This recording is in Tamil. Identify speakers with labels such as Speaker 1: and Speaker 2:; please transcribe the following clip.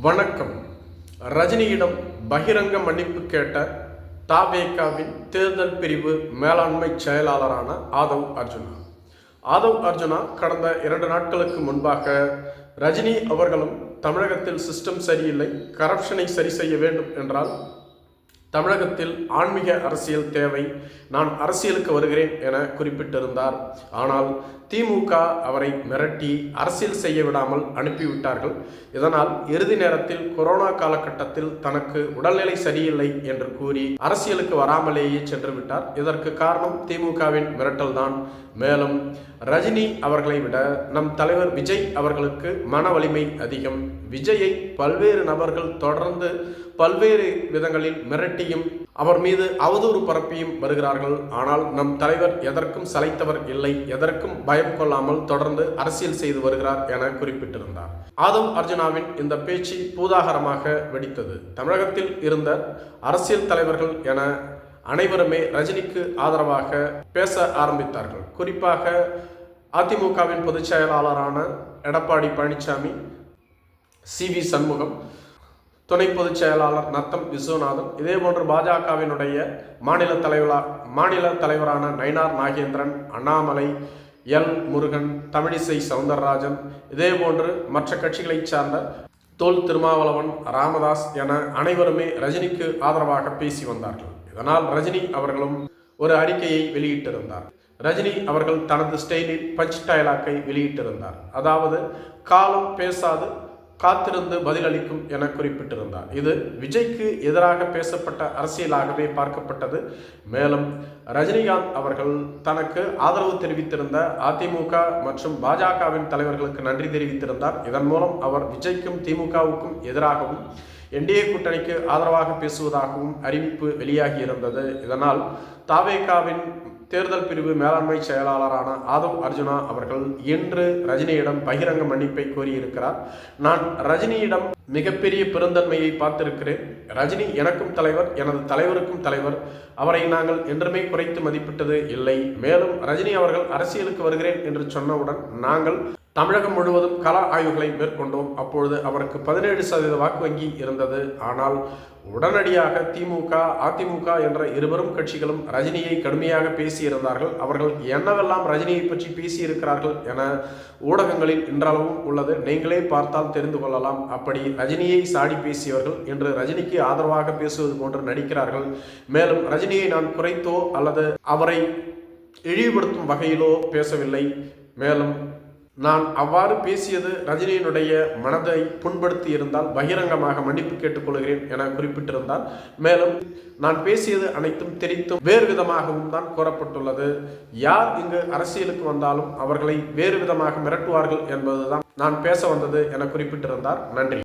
Speaker 1: வணக்கம். ரஜினியிடம் பகிரங்க மன்னிப்பு கேட்ட தவேகாவின் தேர்தல் பிரிவு மேலாண்மை செயலாளரான ஆதவ் அர்ஜுனா கடந்த 2 நாட்களுக்கு முன்பாக ரஜினி அவர்களும் தமிழகத்தில் சிஸ்டம் சரியில்லை, கரப்ஷனை சரி செய்ய வேண்டும் என்றால் தமிழகத்தில் ஆன்மீக அரசியல் தேவை, நான் அரசியலுக்கு வருகிறேன் என குறிப்பிட்டிருந்தார். ஆனால் திமுக அவரை மிரட்டி அரசியல் செய்ய விடாமல் அனுப்பிவிட்டார்கள். இதனால் இறுதி நேரத்தில் கொரோனா காலகட்டத்தில் தனக்கு உடல்நிலை சரியில்லை என்று கூறி அரசியலுக்கு வராமலேயே சென்று விட்டார். இதற்கு காரணம் திமுகவின் மிரட்டல் தான். மேலும் ரஜினி அவர்களை விட நம் தலைவர் விஜய் அவர்களுக்கு மன வலிமை அதிகம். விஜயை பல்வேறு நபர்கள் தொடர்ந்து பல்வேறு விதங்களில் மிரட்டியும் அவர் மீது அவதூறு பரப்பியும் வருகிறார்கள். ஆனால் நம் தலைவர் எதற்கும் சளைத்தவர் இல்லை, எதற்கும் பயம் கொள்ளாமல் தொடர்ந்து அரசியல் செய்து வருகிறார் என குறிப்பிட்டிருந்தார். ஆதவ் அர்ஜுனாவின் இந்த பேச்சு பூதாகரமாக வெடித்தது. தமிழகத்தில் இருந்த அரசியல் தலைவர்கள் என அனைவருமே ரஜினிக்கு ஆதரவாக பேச ஆரம்பித்தார்கள். குறிப்பாக அதிமுகவின் பொதுச் செயலாளரான எடப்பாடி பழனிசாமி, சி.வி. சண்முகம், துணை பொதுச் செயலாளர் நத்தம் விஸ்வநாதன், இதேபோன்று பாஜகவினுடைய மாநில தலைவரான நயினார் நாகேந்திரன், அண்ணாமலை, எல். முருகன், தமிழிசை சவுந்தரராஜன், இதேபோன்று மற்ற கட்சிகளைச் சார்ந்த தொல் திருமாவளவன், ராமதாஸ் என அனைவருமே ரஜினிக்கு ஆதரவாக பேசி வந்தார்கள். இதனால் ரஜினி அவர்களும் ஒரு அறிக்கையை வெளியிட்டிருந்தார். ரஜினி அவர்கள் தனது ஸ்டைலில் பஞ்ச் டயலாக்கை வெளியிட்டிருந்தார். அதாவது காலம் பேசாது, காத்திருந்து பதிலளிக்கும் என குறிப்பிட்டிருந்தார். இது விஜய்க்கு எதிராக பேசப்பட்ட அரசியலாகவே பார்க்கப்பட்டது. மேலும் ரஜினிகாந்த் அவர்கள் தனக்கு ஆதரவு தெரிவித்திருந்த அதிமுக மற்றும் பாஜகவின் தலைவர்களுக்கு நன்றி தெரிவித்திருந்தார். இதன் மூலம் அவர் விஜய்க்கும் திமுகவுக்கும் எதிராகவும் என்டிஏ கூட்டணிக்கு ஆதரவாக பேசுவதாகவும் அறிவிப்பு வெளியாகி இருந்தது. இதனால் தவேகாவின் தேர்தல் பிரிவு மேலாண்மை செயலாளரான ஆதவ் அர்ஜுனா அவர்கள் இன்று ரஜினியிடம் பகிரங்க மன்னிப்பை கோரியிருக்கிறார். நான் ரஜினியிடம் மிகப்பெரிய பெருந்தன்மையை பார்த்திருக்கிறேன். ரஜினி எனக்கும் தலைவர், எனது தலைவருக்கும் தலைவர். அவரை நாங்கள் என்றுமே குறைத்து மதிப்பிட்டது இல்லை. மேலும் ரஜினி அவர்கள் அரசியலுக்கு வருகிறேன் என்று சொன்னவுடன் நாங்கள் தமிழகம் முழுவதும் கள ஆய்வுகளை மேற்கொண்டோம். அப்பொழுது அவருக்கு 17% வாக்கு வங்கி இருந்தது. ஆனால் உடனடியாக திமுக, அதிமுக என்ற இருவரும் கட்சிகளும் ரஜினியை கடுமையாக பேசியிருந்தார்கள். அவர்கள் என்னவெல்லாம் ரஜினியை பற்றி பேசியிருக்கிறார்கள் என ஊடகங்களில் இன்றளவும் உள்ளது. நீங்களே பார்த்தால் தெரிந்து கொள்ளலாம். அப்படி ரஜினியை சாடி பேசியவர்கள் இன்று ரஜினிக்கு ஆதரவாக பேசுவது போன்று நடிக்கிறார்கள். மேலும் ரஜினியை நான் குறைத்தோ அல்லது அவரை இழிவுபடுத்தும் வகையிலோ பேசவில்லை. மேலும் நான் அவ்வாறு பேசியது ரஜினியினுடைய மனதை புண்படுத்தி இருந்தால் பகிரங்கமாக மன்னிப்பு கேட்டுக்கொள்கிறேன் என குறிப்பிட்டிருந்தார். மேலும் நான் பேசியது அனைத்தும் தெரித்தும் வேறு விதமாகவும் தான் கூறப்பட்டுள்ளது. யார் இங்கு அரசியலுக்கு வந்தாலும் அவர்களை வேறு விதமாக மிரட்டுவார்கள் என்பதுதான் நான் பேச வந்தது என குறிப்பிட்டிருந்தார். நன்றி.